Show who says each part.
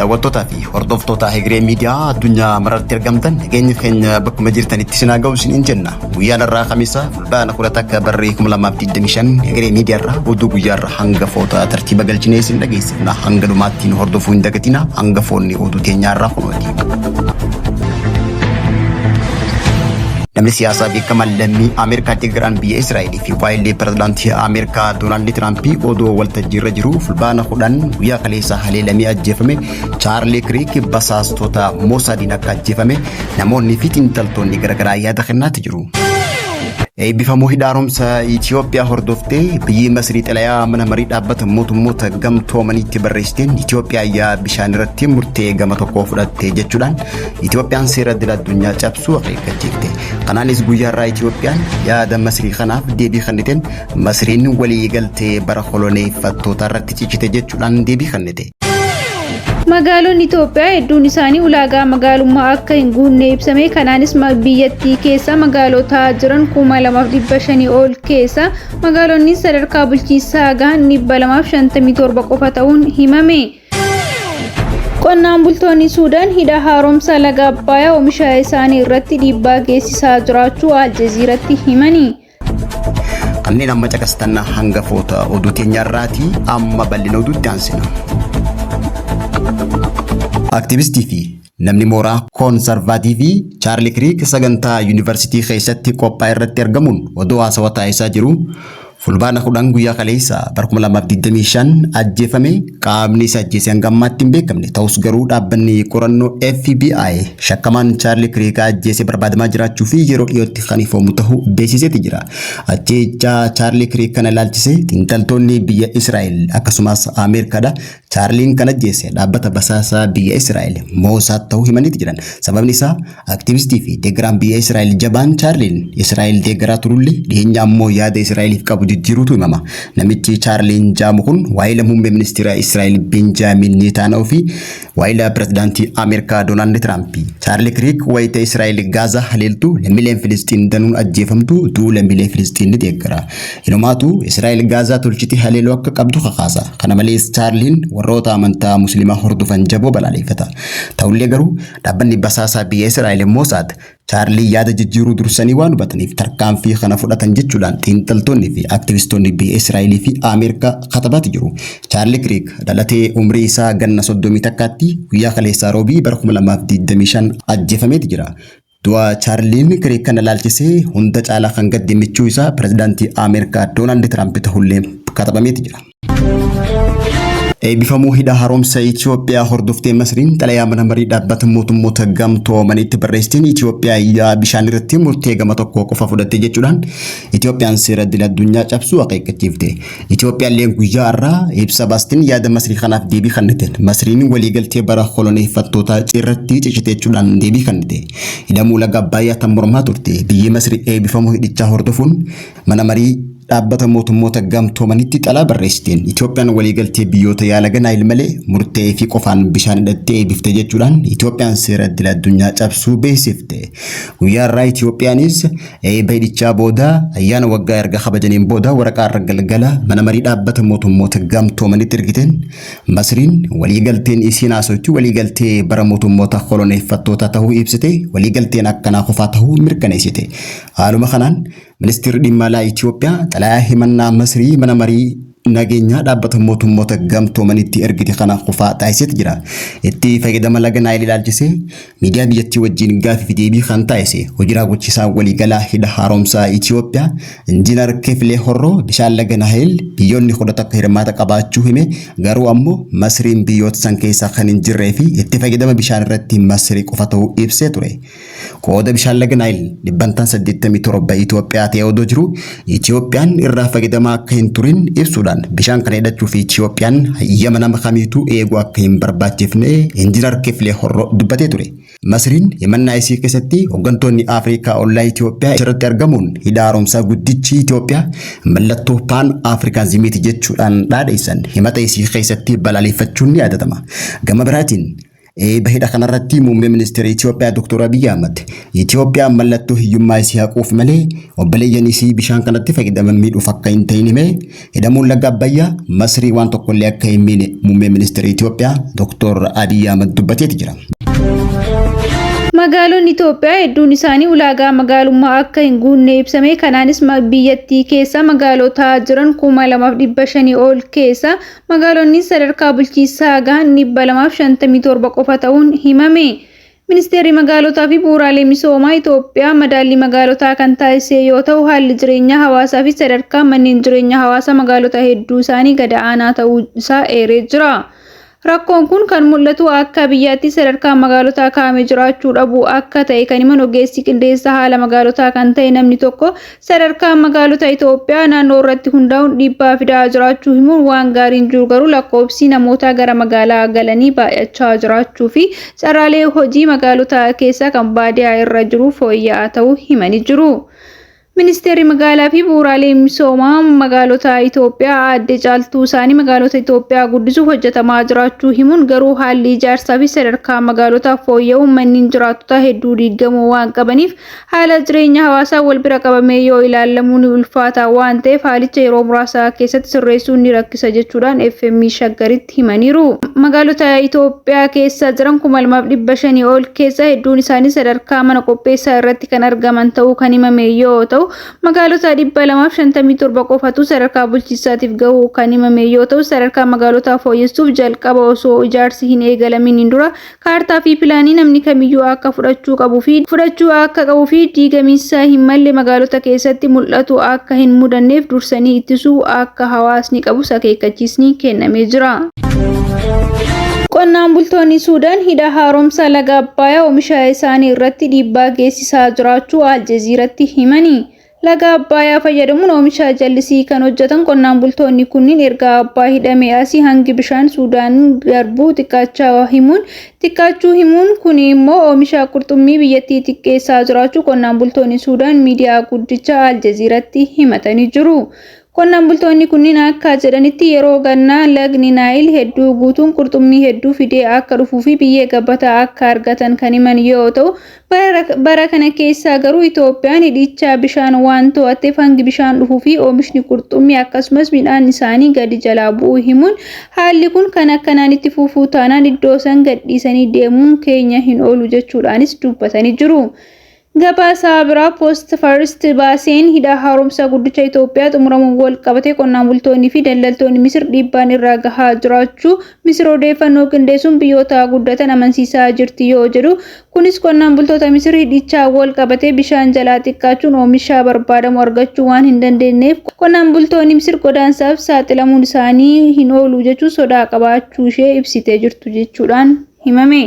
Speaker 1: daawwattootaa fi hordoftoota Hegiree Miidiyaa addunyaa maratti argamtan nageenya keenya bakkuma jirtanitti isin haa ga'u isiniin jenna. Guyyaan irraa Kamisaa fulbaana 10 akka barree 2025 Hegiree Miidiyaa irraa oduu guyyaa irraa hangafoota tartiiba galchinee isin dhageessifna. Hanga dhumaatti nu hordofuu hin dagatina. Hangafoonni oduu keenyaa irraa kunooti. Namni siyaasaa beekamaan lammii Ameerikaa deeggaran biyya Israa'el fi waa'illee pirezidaantii Ameerikaa Doonaald Tiraamp odoo waltajjii irra jiru fulbaana 10 guyyaa kaleessaa haleelamee ajjeefame Chaarlii Kiriik basaastota Mosaadiin akka ajjeefame namoonni fi xiinxaltoonni garaagaraa yaada kennaatti jiru. Eebbifamuu hidhaaromsa Itoophiyaa hordoftee biyyi Masrii xalayaa mana marii dhaabbata mootummoota gamtoomaniitti barreessiteen Itoophiyaa yaa bishaan irratti murtee gama tokko fudhatte jechuudhaan Itoophiyaan seera idil addunyaa cabsuu akeekkachiifte. Kanaanis guyyaa irraa Itoophiyaan yaada Masrii kanaaf deebii kenniteen Masriin walii galtee bara koloneeffattoota irratti cichite jechuudhaan deebii kennite.
Speaker 2: Magaalonni Itoophiyaa hedduun isaanii ulaagaa magaalummaa akka hin guunne ibsame. Kanaanis biyyattii keessa magaalota jiran 2500 ol keessa magaalonni sadarkaa bulchiinsaa gahan 257 qofa ta'uun himame. Qonnaan bultoonni Suudaan hidha haaromsa laga Abbayyaa oomisha isaanii irratti dhiibbaa geessisaa jiraachuu Aljaziiraatti himani.
Speaker 1: Kanneen amma caqastan hangafoota oduu keenyaarraati amma bal'ina oduutti aansina. Aktivistii fi namni mooraa koonsarvaatiivii Chaarlii Kiriik sagantaa yuunivarsiitii keessatti qophaa'e irratti argamuun odoo haasawaa taasisaa jiru fulbaana 10 guyyaa kaleessaa bara 2025 ajjeefame. Qaamni isa ajjeese hanga ammaatti hin beekamne ta'us garuu dhaabbanni qorannoo FBI shakkamaan Chaarlii Kiriik ajjeese barbaadamaa jiraachuu fi yeroo dhiyootti kan ifoomu ta'uu beeksiseeti jira. Ajjeechaa Chaarlii Kiriik kana ilaalchisee xiinxaltoonni biyya Israa'el akkasumas Ameerikaadha. Chaarliin kan ajjeese dhaabbata basaasaa biyya Israa'el Mosaad ta'uu himaniiti jiran. Sababni isaa aktivistii fi deeggaraan biyya Israa'el jabaan Chaarliin Israa'el deeggaraa turullee dhiyeenya ammoo yaada Israa'eliif qabu jijjiiruutu himama. Namichi Chaarliin jaamu kun waa'ila muummee ministeera Israa'el Benjaamin Netanyaahuu fi waa'ila pirezidaantii Ameerikaa Doonaald Tiraamp. Chaarlii Kiriik wayita Israa'el Gaazaa haleeltu lammiileen Filistiin danuun ajjeefamtu duu lammiilee Filistiin ni deeggara. Inumaatu Israa'el Gaazaa tolchiti haleeluu akka qabdu kakaasa. Kana malees Chaarliin warroota amantaa musliimaa hordofan jaboo balaaleffata. Ta'ullee garuu dhaabbanni basaasaa biyya Israa'el Mosaad Chaarlii yaada jijjiiruu dursanii waan hubataniif tarkaanfii kana fudhatan jechuudhaan xiinxaltoonni fi aktivistoonni biyya Israa'el fi Ameerikaa katabaatti jiru. Chaarlii Kiriik dhalatee umrii isaa ganna 31tti guyyaa kaleessaa roobii bara 2025 ajjeefameeti jira. Du'a Chaarliin Kiriik kana ilaalchisee hunda caalaa kan gaddimichuu isaa pirezidaantii Ameerikaa Doonaald Tiraamp ta'ullee katabameeti jira. Eebbifamuu hidha haaromsa Itoophiyaa hordoftee Masriin xalayaa mana marii dhaabbata mootummoota gamtoomaniitti barreessiteen Itoophiyaa yaa bishaan irratti murtee gama tokko qofa fudhatte jechuudhaan Itoophiyaan seera idil addunyaa cabsuu akeekkachiifte. Itoophiyaan guyyaa irraa ibsa baasteen yaada Masrii kanaaf deebii kennite. Masriin waliigaltee bara koloneeffattoota irratti cichite jechuudhaan deebii kennite. Hidhamuu laga Abbayyaa tan mormaa turte. Biyyi Masrii eebbifamuu hidhichaa hordofuun mana marii dhaabbata mootummoota gamtoomanitti xalaa barreessiteen Itoophiyaan waliigaltee biyyoota yaala Naayil malee murtee fi qofaan bishaan hidhattee eebbifte jechuudhaan Itoophiyaan seera idil addunyaa cabsuu beeksifte. Guyyaa irraa Itoophiyaanis eebba hidhichaa booda ayyaana waggaa erga kabajaniin booda waraqaa irra galgala mana marii dhaabbata mootummoota gamtoomanitti ergiteen Masriin waliigalteen isiin haasofti waliigaltee bara mootummoota koloneeffattoota ta'uu ibsite. Waliigalteen akkanaa qofaa ta'uu mirkaneessite. Haaluma kanaan Ministeerri dhimma alaa Itoophiyaa xalayaa himannaa Masrii mana marii nageenya dhaabbata mootummoota gamtoomanitti ergite kana qofaa taasiseeti jira. Itti fayyadama laga Naayil ilaalchisee miidiyaa biyyattii wajjin gaafii fi deebii kan taasise hojii raawwachiisaa waliigalaa hidha haaromsaa Itoophiyaa Injiinar Kefilee Horroo bishaan laga Naayil biyyoonni 10 akka hirmaata qabaachuu hime. Garuu ammoo Masriin biyyoota san keessaa kan hin jirree fi itti fayyadama bishaan irratti Masrii qofa ta'uu ibsee ture. Qooda bishaan laga Naayil 87 Itoophiyaa ta'ee odoo jiru Itoophiyaan irraa fayyadamaa akka hin turin ibsuudhaan bishaan kana hidhachuu fi Itoophiyaan hayyama nama kamiituu eeguu akka hin barbaachifne Injiinar Kefilee Horroo dubbatee ture. Masriin himannaa isii keessatti hooggantoonni Afrikaa ollaa Itoophiyaa irratti argamuun hidha haaromsaa guddichi Itoophiyaa mallattoo paan Afrikaanizimiiti jechuudhaan dhaadheessan himata isii keessatti balaaleffachuun ni yaadatama. Gama biraatiin bahidha kanarratti muummee ministeera Itoophiyaa Dr. Abiy Ahmed Itoophiyaan mallattoo hiyyummaa isii haquuf malee obboleeyyan isii bishaan kanatti fayyadaman miidhuuf akka hin ta'in himee hidhamuun laga Abbayyaa Masrii waan tokkollee akka hin miine muummee ministeera Itoophiyaa Dr. Abiy Ahmed dubbateeti jira.
Speaker 2: Magaalonni Itoophiyaa hedduun isaanii ulaagaa magaalummaa akka hin guunne ibsame. Kanaanis biyyattii keessa magaalota jiran 2500 ol keessa magaalonni sadarkaa bulchiinsaa gahan 257 qofa ta'uun himame. Ministeerri magaalotaa fi bu'uuraalee misoomaa Itoophiyaa madaallii magaalotaa kan taasise yoo ta'u haalli jireenyaa hawaasaa fi sadarkaa manneen jireenyaa hawaasaa magaalota hedduu isaanii gad aanaa ta'uu isaa eeree jira. Rakkoon kun kan mul'atu akka biyyaatti sadarkaa magaalotaa kaa'amee jiraachuu dhabu akka ta'e kan himan ogeessi qindeessa haala magaalotaa kan ta'e namni tokko sadarkaa magaalota Itoophiyaa naannoo irratti hundaa'uun dhiibbaa fidaa jiraachuu himuun waan gaariin jiru garuu lakkoofsi namoota gara magaalaa galanii baay'achaa jiraachuu fi carraalee hojii magaalota keessa kan baadiyyaa irra jiru fooyya'aa ta'uu himanii jiru. Ministeerri magaalaa fi bu'uuraalee misoomaa magaalota Itoophiyaa aadde Caaltuu isaanii magaalota Itoophiyaa guddisuuf hojjetamaa jiraachuu himuun garuu haalli ijaarsaa fi sadarkaa magaalotaa fooyya'uun manneen jiraattota hedduu diigamuu waan qabaniif haala jireenya hawaasaa wal bira qabamee yoo ilaalamu ni ulfaata waan ta'eef haalicha yeroo muraasa keessatti sirreessuun ni rakkisa jechuudhaan FM Shaggaritti himaniiru. Magaalota Itoophiyaa keessa jiran 2500 ol keessa hedduun isaanii sadarkaa mana qopheessaa irratti kan argaman ta'uu kan himame yoo ta'u magaalota 257 qofatu sadarkaa bulchiinsaatiif gahuu kan himame yoo ta'u sadarkaa magaalota fooyyessuuf jalqaba osoo ijaarsi hin eegalamin dura kaartaa fi pilaanii namni kamiyyuu akka fudhachuu qabuu fi diigamiinsa hin malle magaalota keessatti mul'atu akka hin mudanneef dursanii ittisuu akka hawaasni qabu akeekkachiisni kennamee jira. Qonnaan bultoonni Suudaan hidha haaromsa laga Abbayyaa oomisha isaanii irratti dhiibbaa geessisaa jiraachuu Aljeziiratti himani. Laga Abbayyaa fayyadamuun oomisha jallisii kan hojjetan qonnaan bultoonni kunniin erga Abbayyaa hidhamee asii hangi bishaan Suudaan darbuu xiqqaachuu himuun kun immoo oomisha qurxummii biyyattii xiqqeessaa jiraachuu qonnaan bultoonni Suudaan miidiyaa guddicha Aljeziiratti himatanii jiru. Qonnaan bultoonni kunniin akka jedhanitti yeroo gannaa lagni Naayil hedduu guutuun qurxummii hedduu fidee akka dhufuu fi biyyee gabbataa akka argatan kan himan yoo ta'u bara kana keessa garuu Itoophiyaan hidhicha bishaan waan to'atteef hangi bishaan dhufuu fi oomishni qurxummii akkasumas midhaan isaanii gadi jalaa bu'uu himuun haalli kun kan akkanaan itti fufuu taanaan iddoo san gadhiisanii deemuun keenya hin oolu jechuudhaanis dubbatanii jiru. Gabaasa biraa Post First baaseen hidha haaromsa guddicha Itoophiyaa xumuramuun wal qabatee qonnaan bultoonni fi daldaltoonni Misir dhiibbaan irraa gahaa jiraachuu Misir odeeffannoo qindeessuun biyyoota guddatan amansiisaa jirti yoo jedhu kunis qonnaan bultoota Misir hidhichaa wal qabatee bishaan jalaa xiqqaachuun oomisha barbaadamu argachuu waan hin dandeenyeef qonnaan bultoonni Misir godaansaaf saaxilamuun isaanii hin oolu jechuun sodaa qabaachuu ishee ibsitee jirtu jechuudhaan himame.